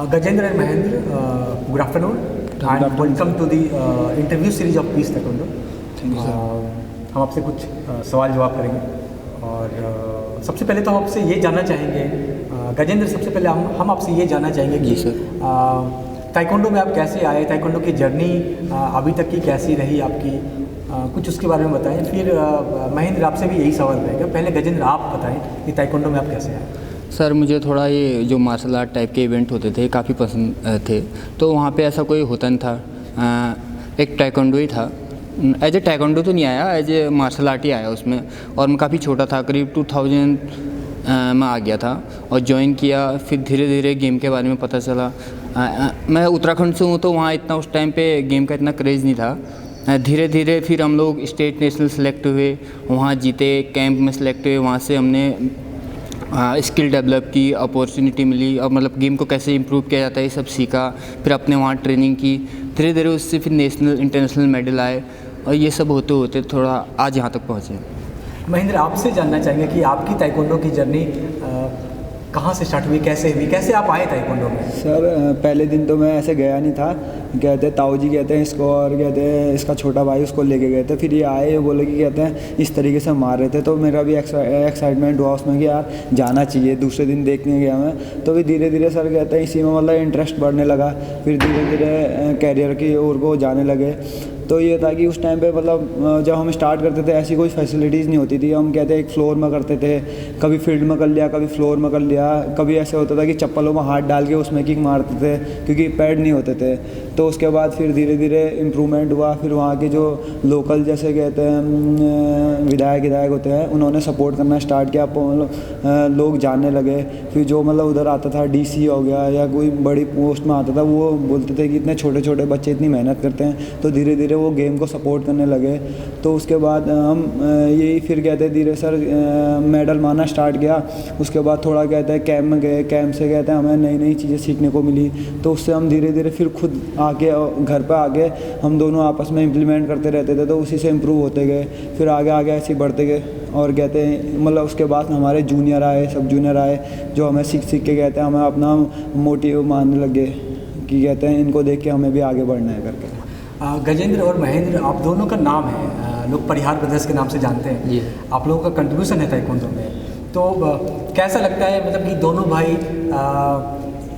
Gajendra and Mahendra, good afternoon and welcome to the interview series of Peace Taekwondo. हम आपसे कुछ सवाल जवाब करेंगे और सबसे पहले तो हम आपसे ये जानना चाहेंगे, गजेंद्र, सबसे पहले हम आपसे ये जानना चाहेंगे कि ताइक्वांडो में आप कैसे आए, ताइक्वांडो की जर्नी अभी तक की कैसी रही आपकी, कुछ उसके बारे में बताएं। फिर महेंद्र आपसे भी यही सवाल रहेगा। पहले गजेंद्र आप बताएं कि ताइक्वांडो में आप कैसे आए। सर मुझे थोड़ा ये जो मार्शल आर्ट टाइप के इवेंट होते थे काफ़ी पसंद थे, तो वहाँ पे ऐसा कोई होता नहीं था। एक ताइक्वांडो ही था, एज ए ताइक्वांडो तो नहीं आया, एज ए मार्शल आर्ट ही आया उसमें। और मैं काफ़ी छोटा था, करीब 2000 में आ गया था और ज्वाइन किया। फिर धीरे धीरे गेम के बारे में पता चला। मैं उत्तराखंड से हूँ तो वहाँ इतना उस टाइम पे गेम का इतना क्रेज़ नहीं था। धीरे धीरे फिर हम लोग स्टेट नेशनल सेलेक्ट हुए, वहाँ जीते, कैंप में सेलेक्ट हुए। वहाँ से हमने स्किल डेवलप की, अपॉर्चुनिटी मिली और मतलब गेम को कैसे इम्प्रूव किया जाता है ये सब सीखा। फिर अपने वहाँ ट्रेनिंग की, धीरे धीरे उससे फिर नेशनल इंटरनेशनल मेडल आए और ये सब होते होते थोड़ा आज यहाँ तक पहुँचे। महेंद्र, आपसे जानना चाहेंगे कि आपकी ताइक्वांडो की जर्नी कहाँ से स्टार्ट हुई, कैसे हुई, कैसे आप आए ताइक्वांडो में? सर पहले दिन तो मैं ऐसे गया नहीं था, कहते ताऊ जी कहते हैं इसको और कहते हैं इसका छोटा भाई उसको लेके गए थे। फिर ये आए, ये बोले कि कहते हैं इस तरीके से मार रहे थे, तो मेरा भी एक्साइटमेंट हुआ उसमें कि यार जाना चाहिए। दूसरे दिन देखने गया मैं, तो फिर धीरे धीरे सर कहते हैं इसी में मतलब इंटरेस्ट बढ़ने लगा। फिर धीरे धीरे कैरियर की ओर को जाने लगे। तो ये था कि उस टाइम पे मतलब जब हम स्टार्ट करते थे ऐसी कोई फैसिलिटीज़ नहीं होती थी। हम कहते हैं एक फ्लोर में करते थे, कभी फील्ड में कर लिया, कभी फ्लोर में कर लिया। कभी ऐसे होता था कि चप्पलों में हाथ डाल के उसमें किक मारते थे क्योंकि पैड नहीं होते थे। तो उसके बाद फिर धीरे धीरे इम्प्रूवमेंट हुआ। फिर वहाँ के जो लोकल जैसे कहते हैं विधायक होते हैं, उन्होंने सपोर्ट करना स्टार्ट किया, मतलब लोग जानने लगे। फिर जो मतलब उधर आता था डीसी हो गया या कोई बड़ी पोस्ट में आता था, वो बोलते थे कि इतने छोटे छोटे बच्चे इतनी मेहनत करते हैं, तो धीरे धीरे वो गेम को सपोर्ट करने लगे। तो उसके बाद हम यही फिर कहते धीरे सर मेडल मारना स्टार्ट किया। उसके बाद थोड़ा कहते हैं कैंप में गए, कैंप से कहते हैं हमें नई नई चीज़ें सीखने को मिली। तो उससे हम धीरे धीरे फिर खुद आके घर पे आके हम दोनों आपस में इम्प्लीमेंट करते रहते थे, तो उसी से इम्प्रूव होते गए। फिर आगे आगे ऐसे ही बढ़ते गए और कहते हैं मतलब उसके बाद हमारे जूनियर आए, सब जूनियर आए, जो हमें सीख के कहते हैं हमें अपना मोटिव मानने लगे कि कहते हैं इनको देख के हमें भी आगे बढ़ना है करके। गजेंद्र और महेंद्र, आप दोनों का नाम है, लोग परिहार ब्रदर्स के नाम से जानते हैं जी। आप लोगों का कंट्रीब्यूशन है ताइक्वांडो में, तो कैसा लगता है मतलब कि दोनों भाई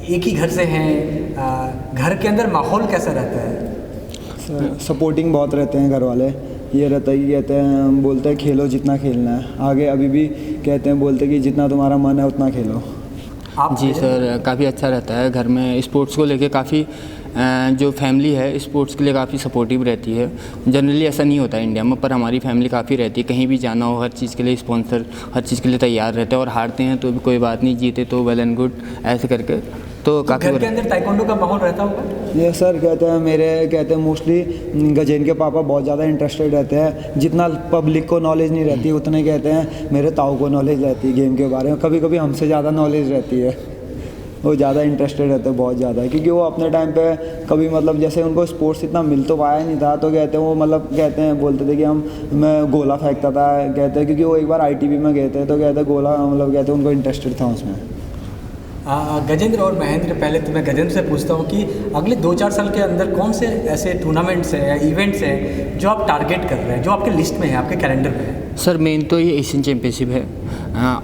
एक ही घर से हैं, घर के अंदर माहौल कैसा रहता है? सपोर्टिंग बहुत रहते हैं घर वाले। ये रहता है कि कहते हैं बोलते हैं खेलो जितना खेलना है, आगे अभी भी कहते हैं बोलते हैं कि जितना तुम्हारा मन है उतना खेलो। जी सर, काफ़ी अच्छा रहता है घर में। स्पोर्ट्स को लेके काफ़ी जो फैमिली है स्पोर्ट्स के लिए काफ़ी सपोर्टिव रहती है। जनरली ऐसा नहीं होता है इंडिया में, पर हमारी फैमिली काफ़ी रहती है। कहीं भी जाना हो हर चीज़ के लिए स्पॉन्सर, हर चीज़ के लिए तैयार रहते हैं। और हारते हैं तो भी कोई बात नहीं, जीते तो वेल एंड गुड, ऐसे करके। तो काफ़ी घर के अंदर ताइक्वांडो का माहौल रहता होगा? ये सर कहते हैं मेरे कहते हैं मोस्टली गजेन के पापा बहुत ज़्यादा इंटरेस्टेड रहते हैं। जितना पब्लिक को नॉलेज नहीं रहती उतने कहते हैं मेरे ताऊ को नॉलेज रहती है गेम के बारे में। कभी कभी हमसे ज़्यादा नॉलेज रहती है, वो ज़्यादा इंटरेस्टेड रहते हैं बहुत ज़्यादा, क्योंकि वो अपने टाइम पे कभी मतलब जैसे उनको स्पोर्ट्स इतना मिल तो पाया नहीं था, तो कहते हैं वो मतलब कहते हैं बोलते थे कि मैं गोला फेंकता था, कहते हैं क्योंकि वो एक बार ITB में गए थे, तो कहते हैं गोला मतलब कहते हैं उनको इंटरेस्टेड था उसमें। गजेंद्र और महेंद्र, पहले तो मैं गजेंद्र से पूछता हूँ कि अगले 2-4 साल के अंदर कौन से ऐसे टूर्नामेंट्स हैं या इवेंट्स हैं जो आप टारगेट कर रहे हैं, जो आपके लिस्ट में है, आपके कैलेंडर में है? सर मेन तो ये एशियन चैम्पियनशिप है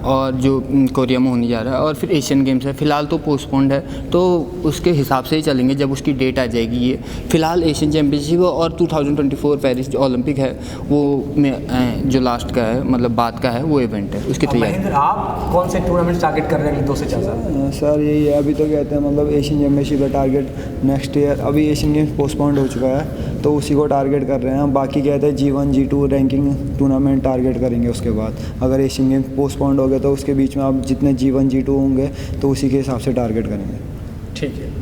और जो कोरिया में होने जा रहा है, और फिर एशियन गेम्स है। फ़िलहाल तो पोस्टपोन्ड है, तो उसके हिसाब से ही चलेंगे जब उसकी डेट आ जाएगी। ये फ़िलहाल एशियन चैम्पियनशिप और 2024 पेरिस जो ओलंपिक है वो में जो लास्ट का है, मतलब बाद का है, वो इवेंट है, उसकी तैयारी। महेंद्र, आप कौन से टूर्नामेंट्स टारगेट कर रहे हैं 2 से 4 साल? सर यही है, अभी तो कहते हैं मतलब एशियन चैम्पियनशिप का टारगेट नेक्स्ट ईयर। अभी एशियन गेम्स पोस्टपोन्ड हो चुका है, तो उसी को टारगेट कर रहे हैं। बाकी कहते हैं G1 G2 ranking tournament target करेंगे। उसके बाद अगर एशियन गेम्स पोस्टपोन्ड हो गए तो उसके बीच में आप जितने G1 G2 होंगे तो उसी के हिसाब से टारगेट करेंगे। ठीक है।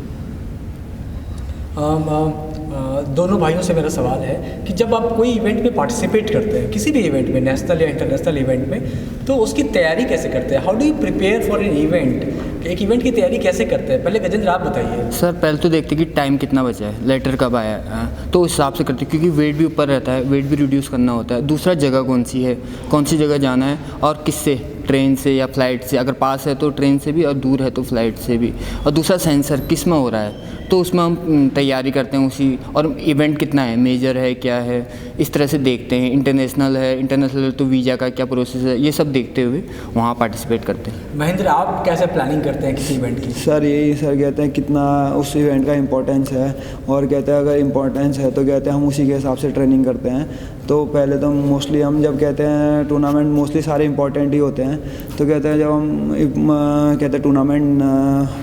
दोनों भाइयों से मेरा सवाल है कि जब आप कोई इवेंट में पार्टिसिपेट करते हैं, किसी भी इवेंट में, नेशनल या इंटरनेशनल इवेंट में, तो उसकी तैयारी कैसे करते हैं? How do you prepare for an event? एक इवेंट की तैयारी कैसे करते हैं? पहले गजेंद्र आप बताइए। सर पहले तो देखते कि टाइम कितना बचा है, लेटर कब आया है, तो उस हिसाब से करते, क्योंकि वेट भी ऊपर रहता है, वेट भी रिड्यूस करना होता है। दूसरा जगह कौन सी है, कौन सी जगह जाना है और किससे ट्रेन से या फ्लाइट से, अगर पास है तो ट्रेन से भी और दूर है तो फ्लाइट से भी। और दूसरा सेंसर किस में हो रहा है, तो उसमें हम तैयारी करते हैं उसी, और इवेंट कितना है, मेजर है क्या है, इस तरह से देखते हैं। इंटरनेशनल है, इंटरनेशनल तो वीज़ा का क्या प्रोसेस है, ये सब देखते हुए वहाँ पार्टिसिपेट करते हैं। महेंद्र, आप कैसे प्लानिंग करते हैं किसी इवेंट की? सर यही सर कहते हैं कितना उस इवेंट का इम्पोर्टेंस है, और कहते हैं अगर इम्पोर्टेंस है तो कहते हैं हम उसी के हिसाब से ट्रेनिंग करते हैं। तो पहले तो मोस्टली हम जब कहते हैं टूर्नामेंट मोस्टली सारे इंपॉर्टेंट ही होते हैं, तो कहते हैं जब हम कहते हैं टूर्नामेंट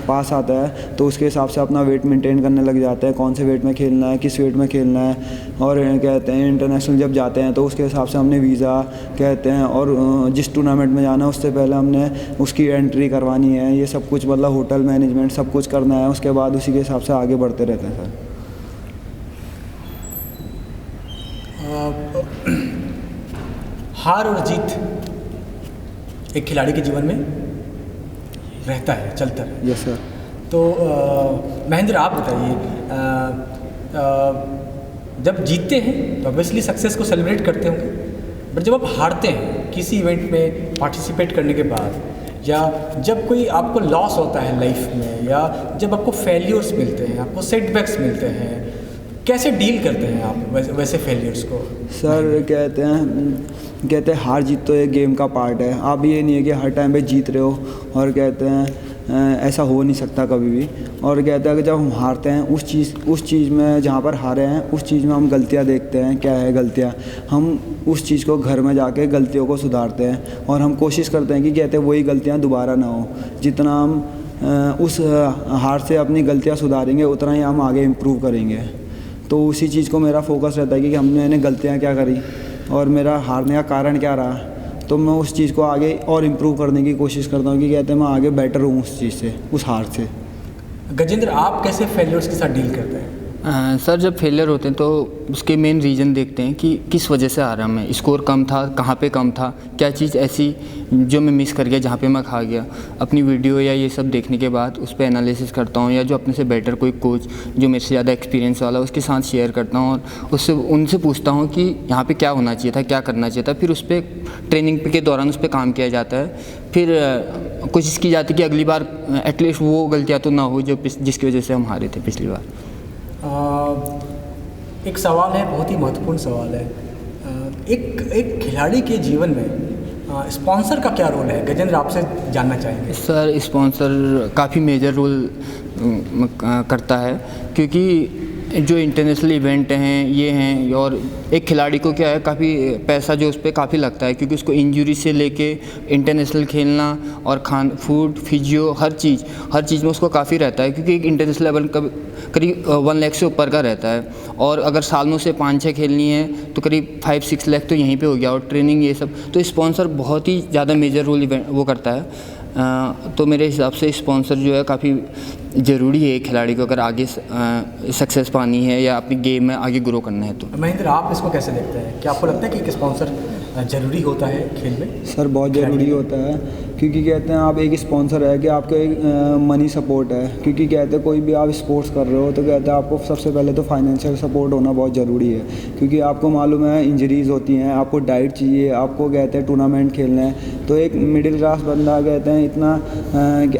पास आता है तो उसके हिसाब से अपना वेट मेंटेन करने लग जाते हैं, कौन से वेट में खेलना है, किस वेट में खेलना है। और कहते हैं इंटरनेशनल जब जाते हैं तो उसके हिसाब से हमने वीज़ा कहते हैं, और जिस टूर्नामेंट में जाना है उससे पहले हमने उसकी एंट्री करवानी है, ये सब कुछ मतलब होटल मैनेजमेंट सब कुछ करना है। उसके बाद उसी के हिसाब से आगे बढ़ते रहते हैं सर। हार और जीत एक खिलाड़ी के जीवन में रहता है, चलता है। Yes sir. तो महेंद्र, आप बताइए, जब जीतते हैं तो ऑब्वियसली सक्सेस को सेलिब्रेट करते होंगे, बट जब आप हारते हैं किसी इवेंट में पार्टिसिपेट करने के बाद, या जब कोई आपको लॉस होता है लाइफ में, या जब आपको फेल्यूर्स मिलते हैं, आपको सेटबैक्स मिलते हैं, कैसे डील करते हैं आप वैसे फेलियर्स को? सर कहते हैं हार जीत तो एक गेम का पार्ट है। आप ये नहीं है कि हर टाइम पे जीत रहे हो, और कहते हैं ऐसा हो नहीं सकता कभी भी। और कहते हैं कि जब हम हारते हैं उस चीज़ में जहाँ पर हारे हैं उस चीज़ में हम गलतियाँ देखते हैं, क्या है गलतियाँ, हम उस चीज़ को घर में जाके गलतियों को सुधारते हैं, और हम कोशिश करते हैं कि कहते हैं वही गलतियाँ दोबारा ना हो। जितना हम उस हार से अपनी गलतियाँ सुधारेंगे उतना ही हम आगे इम्प्रूव करेंगे। तो उसी चीज़ को मेरा फोकस रहता है कि हमने गलतियाँ क्या करी और मेरा हारने का कारण क्या रहा, तो मैं उस चीज़ को आगे और इम्प्रूव करने की कोशिश करता हूँ कि कहते हैं मैं आगे बेटर हूँ उस चीज़ से, उस हार से। गजेंद्र, आप कैसे फेलियर्स के साथ डील करते हैं? सर जब फेलियर होते हैं तो उसके मेन रीज़न देखते हैं कि किस वजह से आ रहा मैं, स्कोर कम था, कहाँ पे कम था, क्या चीज़ ऐसी जो मैं मिस कर गया, जहाँ पे मैं खा गया। अपनी वीडियो या ये सब देखने के बाद उस पर एनालिसिस करता हूँ, या जो अपने से बेटर कोई कोच जो मेरे से ज़्यादा एक्सपीरियंस वाला उसके साथ शेयर करता हूँ, और उनसे पूछता हूँ कि यहाँ पर क्या होना चाहिए था, क्या करना चाहिए था। फिर उस पर ट्रेनिंग के दौरान उस पर काम किया जाता है। फिर कोशिश की जाती है कि अगली बार एटलीस्ट वो गलतियाँ तो ना हो जो जिसकी वजह से हम हारे थे पिछली बार। एक सवाल है, बहुत ही महत्वपूर्ण सवाल है। एक खिलाड़ी के जीवन में स्पॉन्सर का क्या रोल है? गजेंद्र, आपसे जानना चाहेंगे। सर स्पॉन्सर काफ़ी मेजर रोल करता है, क्योंकि जो इंटरनेशनल इवेंट हैं ये हैं, और एक खिलाड़ी को क्या है काफ़ी पैसा जो उस पर काफ़ी लगता है, क्योंकि उसको इंजरी से लेके इंटरनेशनल खेलना और फूड, फिजियो, हर चीज़ में उसको काफ़ी रहता है, क्योंकि एक इंटरनेशनल लेवल का करीब 1 लाख से ऊपर का रहता है। और अगर साल में उसे 5-6 खेलनी है तो करीब 5-6 लाख तो यहीं पे हो गया, और ट्रेनिंग ये सब। तो स्पॉन्सर बहुत ही ज़्यादा मेजर रोल वो करता है। तो मेरे हिसाब से स्पॉन्सर जो है काफ़ी ज़रूरी है खिलाड़ी को, अगर आगे सक्सेस पानी है या अपनी गेम में आगे ग्रो करना है तो। महेंद्र, आप इसको कैसे देखते हैं? क्या आपको लगता है कि एक स्पॉन्सर ज़रूरी होता है खेल में? सर बहुत ज़रूरी होता है, क्योंकि कहते हैं आप एक स्पॉन्सर है कि आपको एक मनी सपोर्ट है, क्योंकि कहते हैं कोई भी आप स्पोर्ट्स कर रहे हो तो कहते हैं आपको सबसे पहले तो फाइनेंशियल सपोर्ट होना बहुत ज़रूरी है, क्योंकि आपको मालूम है इंजरीज़ होती हैं, आपको डाइट चाहिए, आपको कहते हैं टूर्नामेंट खेलना है। तो एक मिडिल क्लास बंदा कहते हैं इतना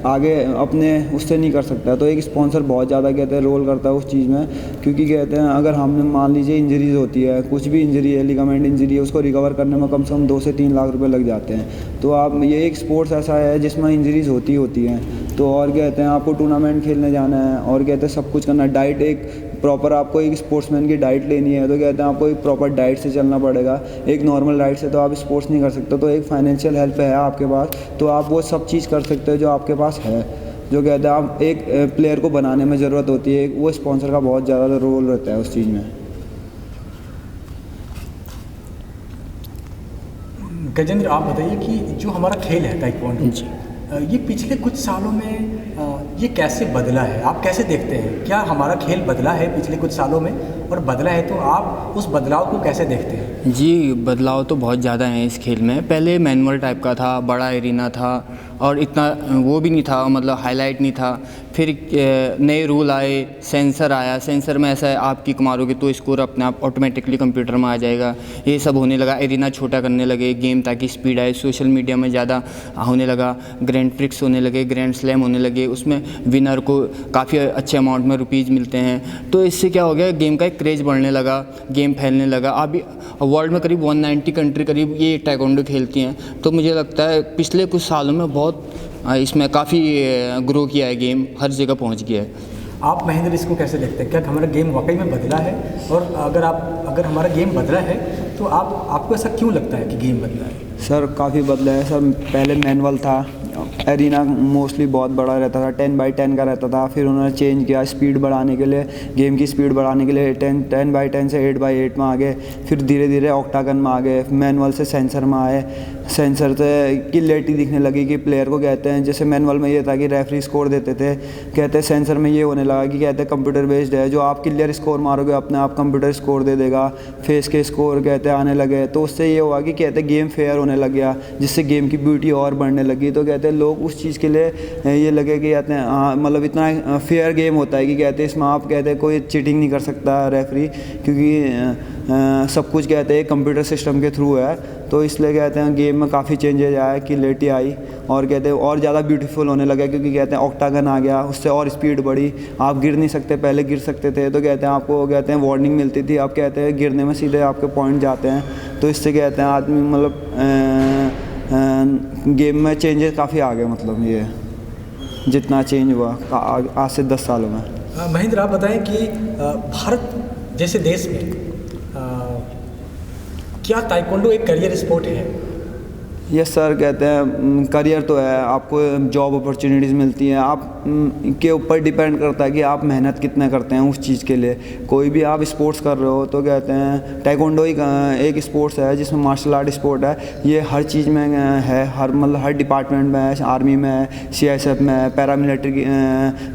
आगे अपने उससे नहीं कर सकता, तो एक स्पॉन्सर बहुत ज़्यादा कहते हैं रोल करता है उस चीज़ में। क्योंकि कहते हैं अगर हमने मान लीजिए इंजरीज़ होती है, कुछ भी इंजरी है, लिगामेंट इंजरी है, उसको रिकवर करने में कम से कम 2 से 3 लाख रुपए लग जाते हैं। तो आप ये एक स्पोर्ट्स ऐसा है जिसमें इंजरीज़ होती हैं। तो और कहते हैं आपको टूर्नामेंट खेलने जाना है, और कहते हैं सब कुछ करना है, डाइट एक प्रॉपर आपको एक स्पोर्ट्समैन की डाइट लेनी है, तो कहते हैं आपको एक प्रॉपर डाइट से चलना पड़ेगा। एक नॉर्मल डाइट से तो आप स्पोर्ट्स नहीं कर सकते। तो एक फाइनेंशियल हेल्प है आपके पास, तो आप वो सब चीज़ कर सकते हो जो आपके पास है, जो कहते हैं आप एक प्लेयर को बनाने में ज़रूरत होती है, वो स्पॉन्सर का बहुत ज़्यादा रोल रहता है उस चीज़ में। गजेंद्र, आप बताइए कि जो हमारा खेल है ताइक्वांडो, ये पिछले कुछ सालों में ये कैसे बदला है? आप कैसे देखते हैं? क्या हमारा खेल बदला है पिछले कुछ सालों में? और बदला है तो आप उस बदलाव को कैसे देखते हैं? जी, बदलाव तो बहुत ज़्यादा हैं इस खेल में। पहले मैनुअल टाइप का था, बड़ा एरिना था, और इतना वो भी नहीं था, मतलब हाईलाइट नहीं था फिर नए रूल आए, सेंसर आया, सेंसर में ऐसा है आप किक मारोगे तो स्कोर अपने आप ऑटोमेटिकली कंप्यूटर में आ जाएगा। ये सब होने लगा, एरिना छोटा करने लगे गेम ताकि स्पीड आए, सोशल मीडिया में ज़्यादा होने लगा, ग्रैंड प्रिक्स होने लगे, ग्रैंड स्लैम होने लगे, उसमें विनर को काफ़ी अच्छे अमाउंट में रुपीज़ मिलते हैं। तो इससे क्या हो गया, गेम का एक क्रेज़ बढ़ने लगा, गेम फैलने लगा। अभी वर्ल्ड में करीब 190 कंट्री करीब ये टाइकोंडो खेलती हैं। तो मुझे लगता है पिछले कुछ सालों में बहुत इसमें काफ़ी ग्रो किया है, गेम हर जगह पहुंच गया है। आप महेंद्र इसको कैसे देखते हैं? क्या हमारा गेम वाकई में बदला है? और अगर हमारा गेम बदला है तो आपको ऐसा क्यों लगता है कि गेम बदला है? सर काफ़ी बदला है सर। पहले मैनुअल था, एरिना मोस्टली बहुत बड़ा रहता था, 10x10 का रहता था। फिर उन्होंने चेंज किया स्पीड बढ़ाने के लिए, गेम की स्पीड बढ़ाने के लिए 10x10 से 8x8 में आ गए। फिर धीरे धीरे ऑक्टागन में आ गए, मैनुअल से सेंसर में आए। सेंसर से क्लियरिटी दिखने लगी कि प्लेयर को कहते हैं, जैसे मैनुअल में ये था कि रेफरी स्कोर देते थे, कहते हैं सेंसर में ये होने लगा कि कहते हैं कंप्यूटर बेस्ड है, जो आप क्लियर स्कोर मारोगे अपने आप कंप्यूटर स्कोर दे देगा। फेस के स्कोर कहते हैं आने लगे, तो उससे ये हुआ कि कहते हैं गेम फेयर होने लग गया, जिससे गेम की ब्यूटी और बढ़ने लगी। तो कहते हैं लोग उस चीज़ के लिए ये लगे कि कहते हैं हाँ मतलब इतना फेयर गेम होता है कि कहते हैं इसमें आप कहते हैं कोई चीटिंग नहीं कर सकता रेफरी, क्योंकि सब कुछ कहते हैं कंप्यूटर सिस्टम के थ्रू है। तो इसलिए कहते हैं गेम में काफ़ी चेंजेज आया, क्लियरिटी आई और कहते हैं और ज़्यादा ब्यूटीफुल होने लगा, क्योंकि कहते हैं ऑक्टागन आ गया, उससे और स्पीड बढ़ी। आप गिर नहीं सकते, पहले गिर सकते थे तो कहते हैं आपको कहते हैं वार्निंग मिलती थी, अब कहते हैं गिरने में सीधे आपके पॉइंट जाते हैं। तो इससे कहते हैं आदमी मतलब गेम में चेंजेस काफ़ी आ गए, मतलब ये जितना चेंज हुआ आज से 10 सालों में। महेंद्र आप बताएं कि भारत जैसे देश में क्या ताइक्वांडो एक करियर स्पोर्ट है? यस सर, कहते हैं करियर तो है, आपको जॉब अपॉर्चुनिटीज़ मिलती हैं, आप के ऊपर डिपेंड करता है कि आप मेहनत कितने करते हैं उस चीज़ के लिए। कोई भी आप स्पोर्ट्स कर रहे हो तो कहते हैं ताइक्वांडो ही एक स्पोर्ट्स है जिसमें मार्शल आर्ट स्पोर्ट है, ये हर चीज़ में है, हर डिपार्टमेंट में है, आर्मी में है, CSF में है, पैरामिलिट्री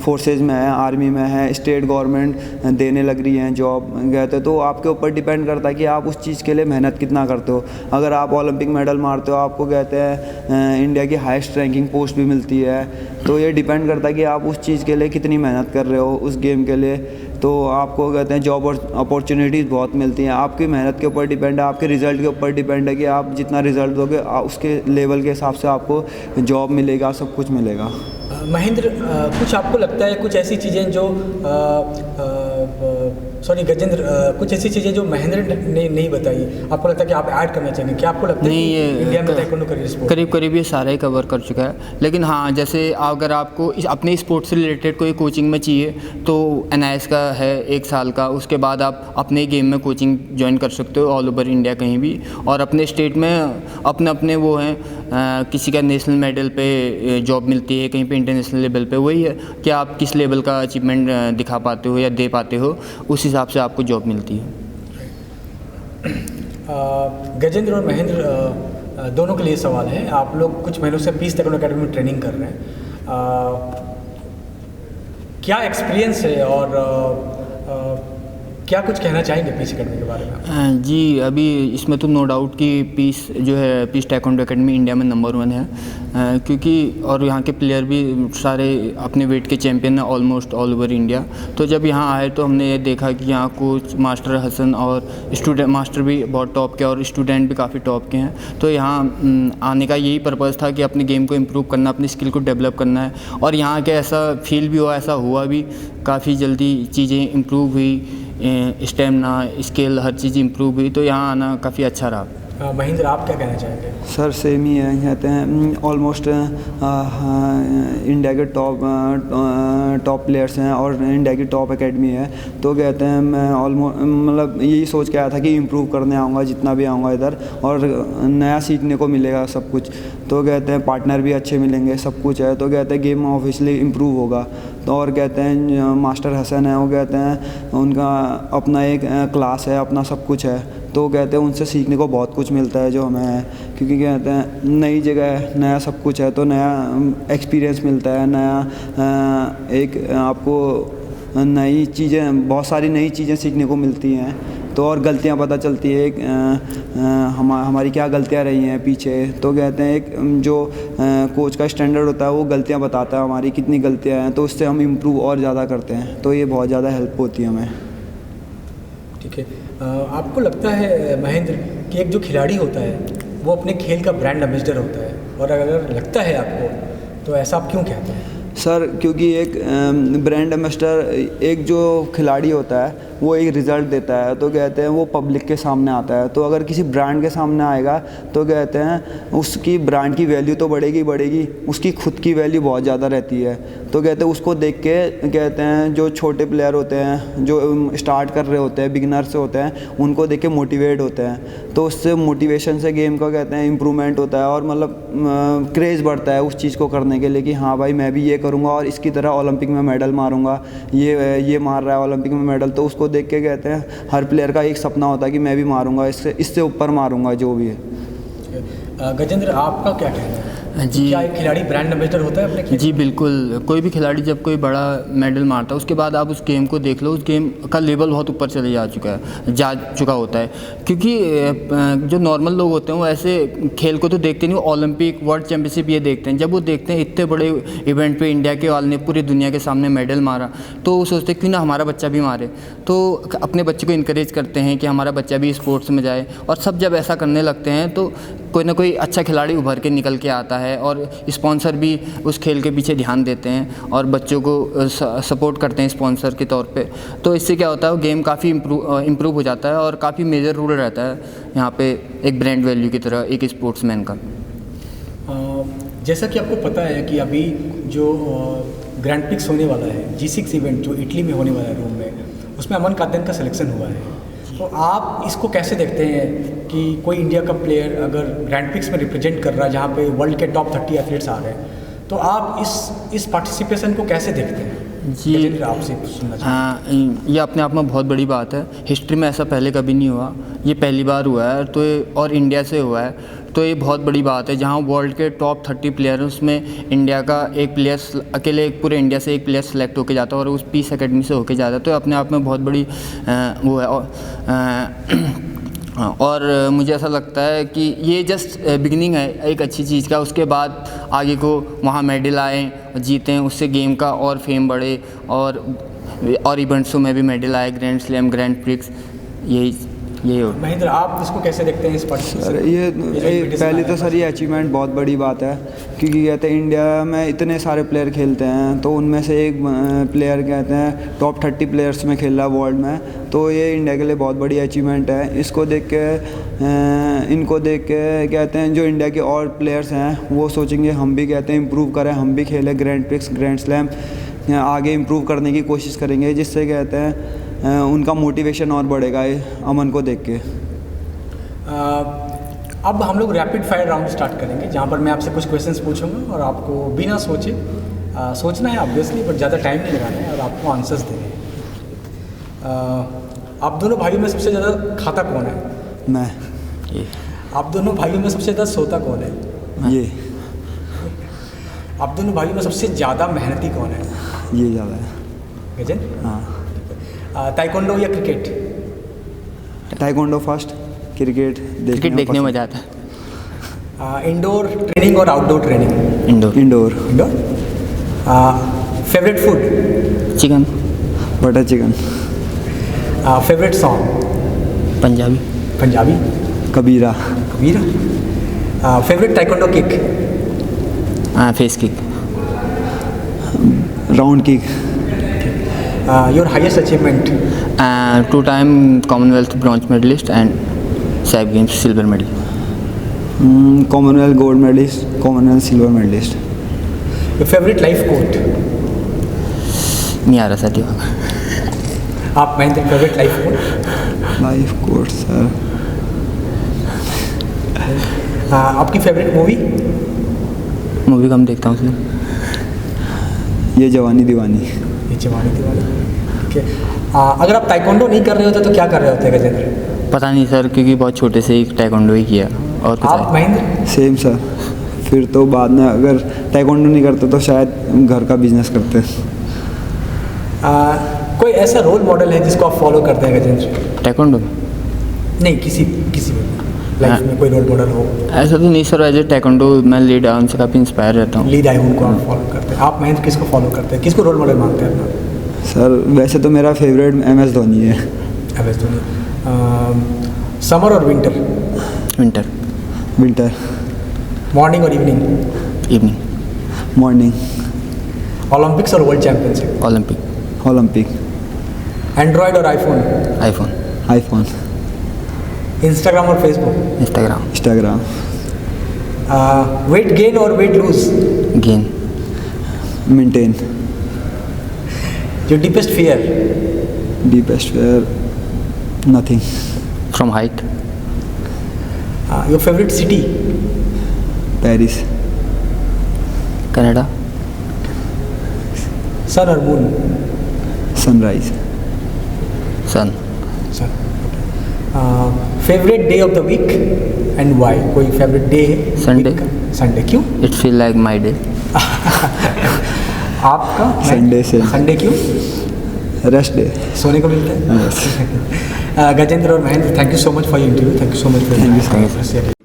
फोर्सेज में है, आर्मी में है, स्टेट गवर्नमेंट देने लग रही हैं जॉब कहते हैं। तो आपके ऊपर डिपेंड करता है कि आप उस चीज़ के लिए मेहनत कितना करते हो। अगर आप ओलंपिक मेडल मारते हो, आपको कहते हैं इंडिया की हाईएस्ट रैंकिंग पोस्ट भी मिलती है। तो ये डिपेंड करता है कि आप उस चीज़ के लिए कितनी मेहनत कर रहे हो उस गेम के लिए। तो आपको कहते हैं जॉब और अपॉर्चुनिटीज़ बहुत मिलती हैं, आपकी मेहनत के ऊपर डिपेंड है, आपके रिज़ल्ट के ऊपर डिपेंड है कि आप जितना रिज़ल्ट दोगे उसके लेवल के हिसाब से आपको जॉब मिलेगा, सब कुछ मिलेगा। महेंद्र कुछ आपको लगता है कुछ ऐसी चीज़ें जो गजेंद्र कुछ ऐसी चीज़ें जो महेंद्र ने नहीं बताई, आपको लगता है कि आप ऐड करना चाहेंगे? क्या आपको लगता है नहीं, कि ये इंडिया में ताइक्वांडो करियर स्पोर्ट करीब करीब ये सारा ही कवर कर चुका है। लेकिन हाँ, जैसे अगर आपको अपने स्पोर्ट्स से रिलेटेड कोई कोचिंग में चाहिए तो NIS का है 1 साल का, उसके बाद आप अपने गेम में कोचिंग ज्वाइन कर सकते हो ऑल ओवर इंडिया कहीं भी। और अपने स्टेट में अपने वो हैं, किसी का नेशनल मेडल पे जॉब मिलती है, कहीं पे इंटरनेशनल लेवल पे। वही है कि आप किस लेवल का अचीवमेंट दिखा पाते हो या दे पाते हो, उस हिसाब से आपको जॉब मिलती है। गजेंद्र और महेंद्र दोनों के लिए सवाल है। आप लोग कुछ महीनों से पीस ताइक्वांडो अकेडमी में ट्रेनिंग कर रहे हैं, क्या एक्सपीरियंस है और क्या कुछ कहना चाहेंगे पीस अकेडमी के बारे में? जी, अभी इसमें तो नो डाउट कि पीस ताइक्वांडो अकेडमी इंडिया में नंबर 1 है, क्योंकि और यहाँ के प्लेयर भी सारे अपने वेट के चैम्पियन हैं ऑलमोस्ट ऑल ओवर इंडिया। तो जब यहाँ आए तो हमने ये देखा कि यहाँ कोच मास्टर हसन और स्टूडेंट मास्टर भी बहुत टॉप के और स्टूडेंट भी काफ़ी टॉप के हैं। तो यहाँ आने का यही पर्पज़ था कि अपने गेम को इम्प्रूव करना, अपनी स्किल को डेवलप करना है। और यहाँ के ऐसा फील भी हुआ, ऐसा हुआ भी, काफ़ी जल्दी चीज़ें इम्प्रूव हुई, स्टेमिना, स्किल, हर चीज़ इम्प्रूव हुई। तो यहाँ आना काफ़ी अच्छा रहा। महेंद्र आप क्या कहना चाहेंगे? सर सेम ही है, कहते हैं ऑलमोस्ट इंडिया के टॉप प्लेयर्स हैं और इंडिया की टॉप एकेडमी है। तो कहते हैं मैं ऑलमोस्ट मतलब यही सोच के आया था कि इम्प्रूव करने आऊँगा जितना भी आऊँगा इधर, और नया सीखने को मिलेगा सब कुछ। तो कहते हैं पार्टनर भी अच्छे मिलेंगे, सब कुछ है। तो कहते हैं गेम ऑब्वियसली इम्प्रूव होगा। तो और कहते हैं मास्टर हसन है, वो कहते हैं उनका अपना एक क्लास है, अपना सब कुछ है। तो कहते हैं उनसे सीखने को बहुत कुछ मिलता है जो हमें है, क्योंकि कहते हैं नई जगह है, नया सब कुछ है, तो नया एक्सपीरियंस मिलता है, नया एक आपको नई चीज़ें, बहुत सारी नई चीज़ें सीखने को मिलती हैं। तो और गलतियाँ पता चलती है हमारी क्या गलतियाँ रही हैं पीछे। तो कहते हैं एक जो कोच का स्टैंडर्ड होता है वो गलतियाँ बताता है हमारी कितनी गलतियाँ हैं, तो उससे हम इम्प्रूव और ज़्यादा करते हैं। तो ये बहुत ज़्यादा हेल्प होती है हमें। ठीक है, आपको लगता है महेंद्र कि एक जो खिलाड़ी होता है वो अपने खेल का ब्रांड एम्बेसडर होता है, और अगर लगता है आपको तो ऐसा आप क्यों कहते हैं? सर क्योंकि एक ब्रांड एम्बेसडर एक जो खिलाड़ी होता है वो एक रिज़ल्ट देता है, तो कहते हैं वो पब्लिक के सामने आता है। तो अगर किसी ब्रांड के सामने आएगा तो कहते हैं उसकी ब्रांड की वैल्यू तो बढ़ेगी, उसकी खुद की वैल्यू बहुत ज़्यादा रहती है। तो कहते हैं उसको देख के कहते हैं जो छोटे प्लेयर होते हैं जो स्टार्ट कर रहे होते हैं, बिगिनर्स होते हैं, उनको देख के मोटिवेट होते हैं। तो उससे मोटिवेशन से गेम का कहते हैं इम्प्रूवमेंट होता है, और मतलब क्रेज़ बढ़ता है उस चीज़ को करने के लिए कि हाँ भाई मैं भी ये करूँगा और इसकी तरह ओलंपिक में मेडल मारूंगा, ये मार रहा है ओलंपिक में मेडल। तो उसको देख के कहते हैं हर प्लेयर का एक सपना होता है कि मैं भी मारूंगा, इससे ऊपर मारूंगा जो भी है। गजेंद्र, आपका क्या कहना है? जी, क्या एक खिलाड़ी ब्रांड एम्बेसडर होता है अपने खेल? जी बिल्कुल। कोई भी खिलाड़ी जब कोई बड़ा मेडल मारता है उसके बाद आप उस गेम को देख लो, उस गेम का लेवल बहुत ऊपर चले जा चुका होता है। क्योंकि जो नॉर्मल लोग होते हैं वो ऐसे खेल को तो देखते नहीं, वो ओलंपिक, वर्ल्ड चैम्पियनशिप ये देखते हैं। जब वो देखते हैं इतने बड़े इवेंट पे इंडिया के वाले ने पूरी दुनिया के सामने मेडल मारा, तो वो सोचते हैं क्यों ना हमारा बच्चा भी मारे। तो अपने बच्चे को इनकरेज करते हैं कि हमारा बच्चा भी स्पोर्ट्स में जाए, और सब जब ऐसा करने लगते हैं तो कोई ना कोई अच्छा खिलाड़ी उभर के निकल के आता है, और स्पॉन्सर भी उस खेल के पीछे ध्यान देते हैं और बच्चों को सपोर्ट करते हैं स्पॉन्सर के तौर पे। तो इससे क्या होता है, वो गेम काफ़ी इम्प्रूव हो जाता है, और काफ़ी मेजर रोल रहता है यहाँ पे एक ब्रांड वैल्यू की तरह एक स्पोर्ट्समैन का। जैसा कि आपको पता है कि अभी जो ग्रैंड पिक्स होने वाला है, G6 इवेंट जो इटली में होने वाला है रोम में, उसमें अमन कातियान का सिलेक्शन हुआ है। तो आप इसको कैसे देखते हैं कि कोई इंडिया का प्लेयर अगर ग्रैंड पिक्स में रिप्रेजेंट कर रहा है जहाँ पे वर्ल्ड के टॉप 30 एथलीट्स आ रहे हैं, तो आप इस पार्टिसिपेशन को कैसे देखते हैं? जी, आपसे सुनना ये अपने आप में बहुत बड़ी बात है। हिस्ट्री में ऐसा पहले कभी नहीं हुआ, ये पहली बार हुआ है। तो और इंडिया से हुआ है, तो ये बहुत बड़ी बात है। जहाँ वर्ल्ड के टॉप 30 प्लेयर हैं उसमें इंडिया का एक प्लेयर अकेले पूरे इंडिया से एक प्लेयर सेलेक्ट होकर जाता है और उस पीस एकेडमी से होकर जाता है, तो अपने आप में बहुत बड़ी वो है। और मुझे ऐसा लगता है कि ये जस्ट बिगिनिंग है एक अच्छी चीज़ का। उसके बाद आगे को वहाँ मेडल आए, जीतें, उससे गेम का और फेम बढ़े, और इवेंट्सों में भी मेडल आए, ग्रैंड स्लैम, ग्रैंड प्रिक्स, यही हो। महेंद्र, आप इसको कैसे देखते हैं इस पार्टिसिपेशन? सर ये पहले तो सर ये अचीवमेंट बहुत बड़ी बात है, क्योंकि कहते हैं इंडिया में इतने सारे प्लेयर खेलते हैं, तो उनमें से एक प्लेयर कहते हैं टॉप 30 प्लेयर्स में खेल रहा है वर्ल्ड में, तो ये इंडिया के लिए बहुत बड़ी अचीवमेंट है। इनको देख के कहते हैं जो इंडिया के और प्लेयर्स हैं वो सोचेंगे हम भी कहते हैं इम्प्रूव करें, हम भी खेलें ग्रैंड प्रिक्स, ग्रैंड स्लैम, आगे इम्प्रूव करने की कोशिश करेंगे, जिससे कहते हैं उनका मोटिवेशन और बढ़ेगा अमन को देख के। अब हम लोग रैपिड फायर राउंड स्टार्ट करेंगे, जहाँ पर मैं आपसे कुछ क्वेश्चंस पूछूंगा और आपको बिना सोचे सोचना है ऑब्वियसली, बट ज़्यादा टाइम नहीं लगाना है, और आपको आंसर्स देने हैं। आप दोनों भाइयों में सबसे ज़्यादा खाता कौन है? मैं। आप दोनों भाइयों में सबसे ज़्यादा सोता कौन है? ये। आप दोनों भाइयों में सबसे ज़्यादा मेहनती कौन है? ये ज़्यादा है। गजन? हाँ। ताइक्वांडो या क्रिकेट? ताइक्वांडो फर्स्ट, क्रिकेट देखने में मजा आता है। इंडोर ट्रेनिंग और outdoor training? Indoor. Favourite food? Chicken. Butter chicken. Favourite song? Punjabi. Kabira. Favourite taekwondo kick? Face kick. Round kick. Your highest achievement? 2 time Commonwealth bronze medalist and SAF games silver medal. Commonwealth gold medalist, Commonwealth silver medalist. Your favourite life quote? नहीं आ रहा साथी। आप Mahendra, favourite life quote sir, आपकी favourite movie कम देखता हूँ sir. ये जवानी दीवानी। ठीक है। अगर आप ताइक्वांडो नहीं कर रहे होते तो क्या कर रहे होते गजेंद्र? पता नहीं सर, क्योंकि बहुत छोटे से ही ताइक्वांडो ही किया। और आप महेंद्र? सेम सर, फिर तो बाद में अगर ताइक्वांडो नहीं करते तो शायद घर का बिजनेस करते। कोई ऐसा रोल मॉडल है जिसको आप फॉलो करते हैं गजेंद्र? ताइक्वांडो में नहीं, किसी में लाइफ में कोई रोल मॉडल हो। ऐसा तो नहीं सर, एज ए taekwondo मैं ली डाउन से काफ़ी इंस्पायर रहता हूँ। ली दाई उनको आप फॉलो करते हैं। आप महेंद्र किसको फॉलो करते हैं, किसको रोल मॉडल मानते हैं अपना? सर वैसे तो मेरा फेवरेट MS धोनी है। MS धोनी। समर और विंटर? विंटर। विंटर। मॉर्निंग और इवनिंग? इवनिंग। मॉर्निंग। ओलंपिक्स और world championship? Olympic. Olympic. Android और आईफोन? आईफोन। आईफोन। इंस्टाग्राम और Facebook? Instagram. Instagram. Weight gain और weight lose? Gain. Maintain. Your deepest fear? Deepest fear nothing. From height. Your favourite city? Paris. Canada. Sun और moon? Sunrise. Sun. Sun. Favourite day of the week and why? कोई favourite day है? Sunday. Sunday. क्यों? It feel like my day. आपका? Sunday से। Sunday क्यों? Rest day. सोने को मिलता है। गजेंद्र और Mahendra, thank you so much for your interview. Thank you so much for Thank you so much.